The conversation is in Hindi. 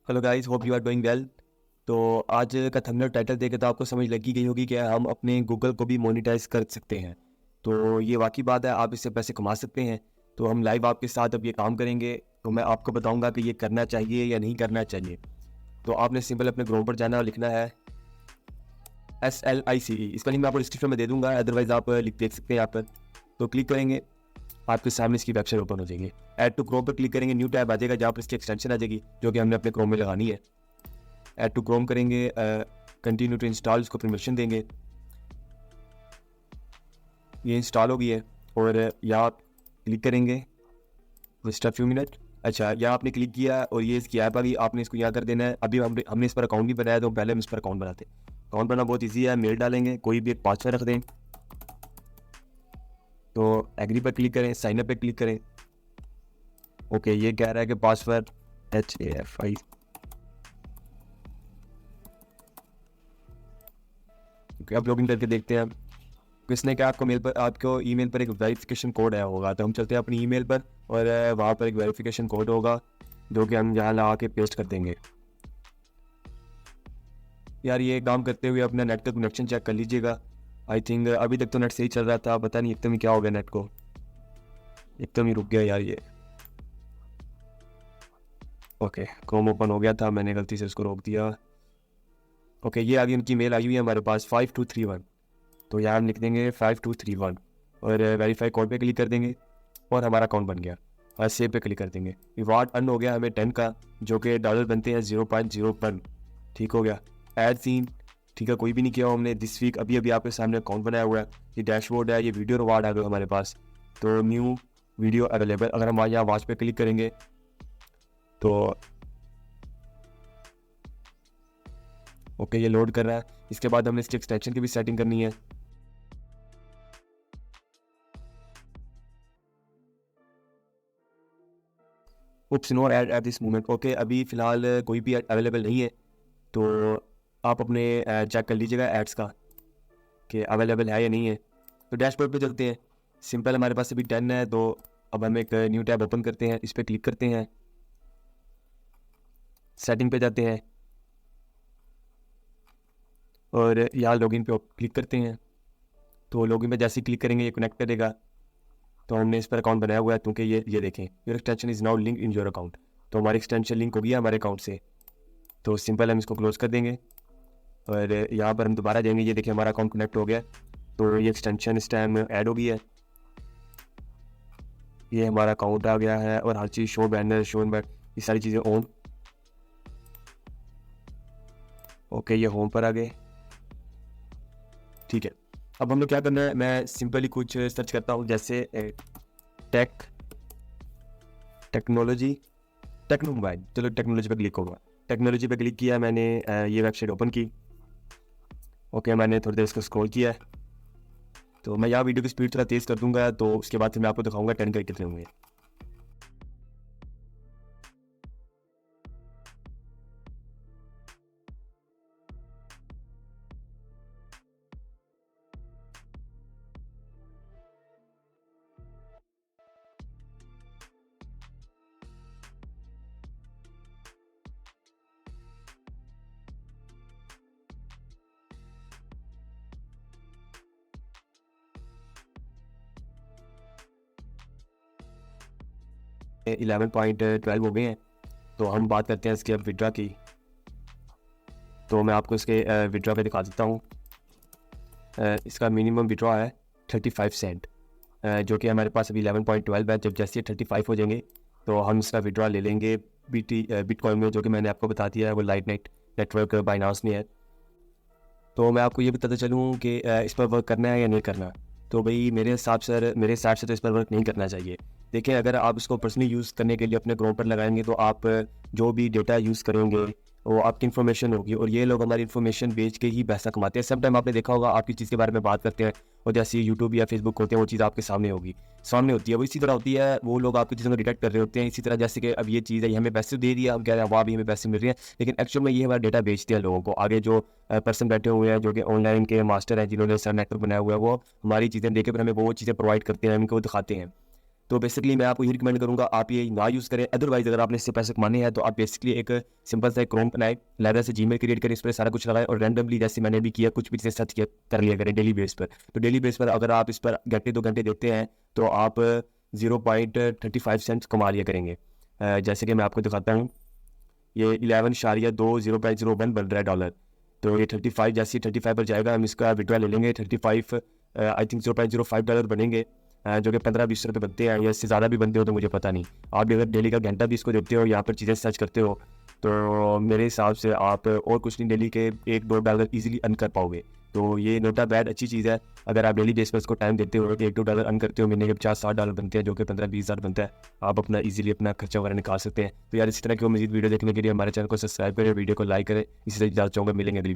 Hello guys, hope you are doing well. तो आज का थंबनेल टाइटल देख के तो आपको समझ लगी गई होगी कि हम अपने गूगल को भी मोनेटाइज कर सकते हैं। तो ये वाकई बात है, आप इससे पैसे कमा सकते हैं। तो हम लाइव आपके साथ अब ये काम करेंगे। तो मैं आपको बताऊंगा कि ये करना चाहिए या नहीं करना चाहिए। तो आपने सिंपल अपने क्रोम पर जाना और लिखना है SLICE। इसका लिंक मैं आपको डिस्क्रिप्शन में दे दूंगा, अदरवाइज आप लिख देख सकते हैं यहाँ पर। तो क्लिक करेंगे, आपके सामने इसकी वेबसाइट ओपन हो जाएगी। ऐड टू क्रोम पर क्लिक करेंगे, न्यू टैब आ जाएगा जहाँ पर इसकी एक्सटेंशन आ जाएगी जो कि हमने अपने क्रोम में लगानी है। ऐड टू क्रोम करेंगे, कंटिन्यू टू इंस्टॉल, इसको परमिशन देंगे। ये इंस्टॉल हो गई है और यहाँ क्लिक करेंगे, जस्ट अ फ्यू मिनट। अच्छा, यहाँ आपने क्लिक किया और ये इसकी ऐप आ गई, आपने इसको यहाँ कर देना है। अभी हमने इस पर अकाउंट नहीं बनाया, तो पहले हम इस पर अकाउंट बनाते हैं। अकाउंट बनाना बहुत ईजी है, मेल डालेंगे, कोई भी एक पासवर्ड रख दें। तो एग्री पर क्लिक करें, साइन अप पर क्लिक करें। ओके, ये कह रहा है कि पासवर्ड HAFI। ओके, अब लॉगिन करके देखते हैं किसने क्या आपको मेल पर, आपको ईमेल पर एक वेरिफिकेशन कोड आया होगा। तो हम चलते हैं अपनी ईमेल पर और वहाँ पर एक वेरिफिकेशन कोड होगा जो कि हम यहाँ लगा के पेस्ट कर देंगे। यार, ये काम करते हुए अपना नेट का कनेक्शन चेक कर लीजिएगा। आई थिंक अभी तक तो नेट सही चल रहा था, पता नहीं एकदम ही क्या हो गया, नेट को एकदम ही रुक गया यार ये। ओके, क्रोम ओपन हो गया था, मैंने गलती से उसको रोक दिया। ओके, ये आगे उनकी मेल आई हुई है हमारे पास 5231। तो यहाँ हम लिख देंगे 5231 और वेरीफाई कोड पे क्लिक कर देंगे और हमारा अकाउंट बन गया। और सेव पे क्लिक कर देंगे। रिवार्ड अर्न हो गया हमें 10 का, जो कि डॉलर बनते हैं 0.01। ठीक हो गया। ऐड सीन, ठीक है, कोई भी नहीं किया हमने दिस वीक। अभी अभी आपके सामने अकाउंट बनाया हुआ है, ये डैशबोर्ड है, ये वीडियो रिवार्ड आ गया हमारे पास। तो न्यू वीडियो अवेलेबल, अगर हम यहाँ वॉच पे क्लिक करेंगे तो ओके, ये लोड कर रहा है। इसके बाद हमने इसकी एक्सटेंशन की भी सेटिंग करनी है। Oops, no ad at this moment. Okay, अभी फ़िलहाल कोई भी ऐड अवेलेबल नहीं है। तो आप अपने चेक कर लीजिएगा एड्स का कि अवेलेबल है या नहीं है। तो डैशबोर्ड पे चलते हैं। सिंपल, हमारे पास अभी 10 है। तो अब हम एक न्यू टैब ओपन करते हैं, इस पर क्लिक करते हैं, सेटिंग पे जाते हैं और यहाँ लॉगिन पे क्लिक करते हैं। तो लॉगिन पे जैसे ही क्लिक करेंगे ये कनेक्ट करेगा। तो हमने इस पर अकाउंट बनाया हुआ है, क्योंकि ये देखें, your extension is now link in your account. तो हमारी एक्सटेंशन लिंक हो गया हमारे अकाउंट से। तो सिंपल हम इसको क्लोज कर देंगे और यहाँ पर हम दोबारा जाएंगे। ये देखिए, हमारा अकाउंट कनेक्ट हो गया। तो ये एक्सटेंशन इस टाइम ऐड हो गई है, ये हमारा अकाउंट आ गया है और हर चीज़ शो बैनर, शो इनवाइट, ये सारी चीज़ें ऑन। ओके, ये होम पर आ गए। ठीक है, अब हम लोग क्या करना है, मैं सिंपली कुछ सर्च करता हूँ, जैसे टेक्नोलॉजी, टेक्नो मोबाइल। चलो टेक्नोलॉजी पे क्लिक होगा। टेक्नोलॉजी पे क्लिक किया मैंने, ये वेबसाइट ओपन की। ओके, मैंने थोड़ी देर इसको स्क्रॉल किया है। तो मैं यहाँ वीडियो की स्पीड थोड़ा तेज़ कर दूंगा, तो उसके बाद फिर मैं आपको दिखाऊंगा 10 के कितने होंगे। ये 11.12 हो गए हैं। तो हम बात करते हैं इसके अब विड्रा की। तो मैं आपको इसके विड्रा पे दिखा देता हूँ। इसका मिनिमम विड्रा है 35 सेंट, जो कि हमारे पास अभी 11.12 है। जब जैसे 35 हो जाएंगे तो हम इसका विड्रा ले लेंगे बिटकॉइन में, जो कि मैंने आपको बता दिया है, वो लाइटनेट नेटवर्क बाइनांस में है। तो मैं आपको ये बताता चलूँ कि इस पर वर्क करना है या नहीं करना। तो भाई मेरे हिसाब से तो इस पर वर्क नहीं करना चाहिए। देखिए, अगर आप इसको पर्सनली यूज़ करने के लिए अपने क्रोम पर लगाएंगे तो आप जो भी डेटा यूज़ करेंगे वो आपकी इन्फॉर्मेशन होगी, और ये लोग हमारी इन्फॉर्मेशन बेच के ही पैसा कमाते हैं। सब टाइम आपने देखा होगा, आपकी चीज़ के बारे में बात करते हैं और जैसे यूट्यूब या फेसबुक होते हैं, वो चीज़ आपके सामने होती है, वो इसी तरह होती है। वो लोग आपकी चीज़ों को डिटेक्ट कर रहे होते हैं। इसी तरह जैसे कि अब ये चीज़ है, ये हमें पैसे दे दिया, हम कह रहे हैं वाह भी हमें पैसे मिल रहे हैं, लेकिन एक्चुअल में ये हमारा डेटा बेचते हैं लोगों को आगे। जो पर्सन बैठे हुए हैं जो कि ऑनलाइन के मास्टर हैं, जिन्होंने सर नेटवर्क बनाया हुआ है, वो हमारी चीज़ें देके फिर हमें वो चीज़ें प्रोवाइड करते हैं, हमको दिखाते हैं। तो बेसिकली मैं आपको ये रिकमेंड करूँगा आप ये ना यूज़ करें। अदरवाइज़ अगर आपने इससे पैसे कमाने हैं तो आप बेसिकली एक सिंपल सा एक क्रोम बनाएं, लाइब्रेरी से जीमेल क्रिएट करें, इस पर सारा कुछ लगाएं और रैंडमली जैसे मैंने भी किया कुछ भी चीज़ें सर्च किया कर लिया करें डेली बेस पर। तो डेली बेस पर अगर आप इस पर घंटे 2 घंटे देते हैं तो आप 0.35 सेंट्स कमा लिया करेंगे। जैसे कि मैं आपको दिखाता हूँ, ये 11.2 0.01 बन रहा है डॉलर। तो ये 35 जैसे 35 पर जाएगा हम इसका विड्रॉ ले लेंगे। 35 आई थिंक $0.05 बनेंगे, जो कि 15-20 रुपये बनते हैं या इससे ज़्यादा भी बनते हो तो मुझे पता नहीं। आप भी अगर डेली का घंटा भी इसको देते हो, यहाँ पर चीज़ें सर्च करते हो, तो मेरे हिसाब से आप और कुछ नहीं डेली के $1-2 ईजिली अर्न कर पाओगे। तो ये नोट अ बैड अच्छी चीज़ है। अगर आप डेली बेस पर इसको टाइम देते हो, $1-2 अर्न करते हो, महीने के $50-60 बनते हैं, जो कि 15-20 हज़ार बनता है। आप अपना ईजिली अपना खर्चा वगैरह निकाल सकते हैं। तो यार इसी तरह की मज़ीद वीडियो देखने के लिए हमारे चैनल को सब्सक्राइब करें, वीडियो को लाइक करें। इसी तरह इजाज़त चाहूँगा, मिलेंगे अगली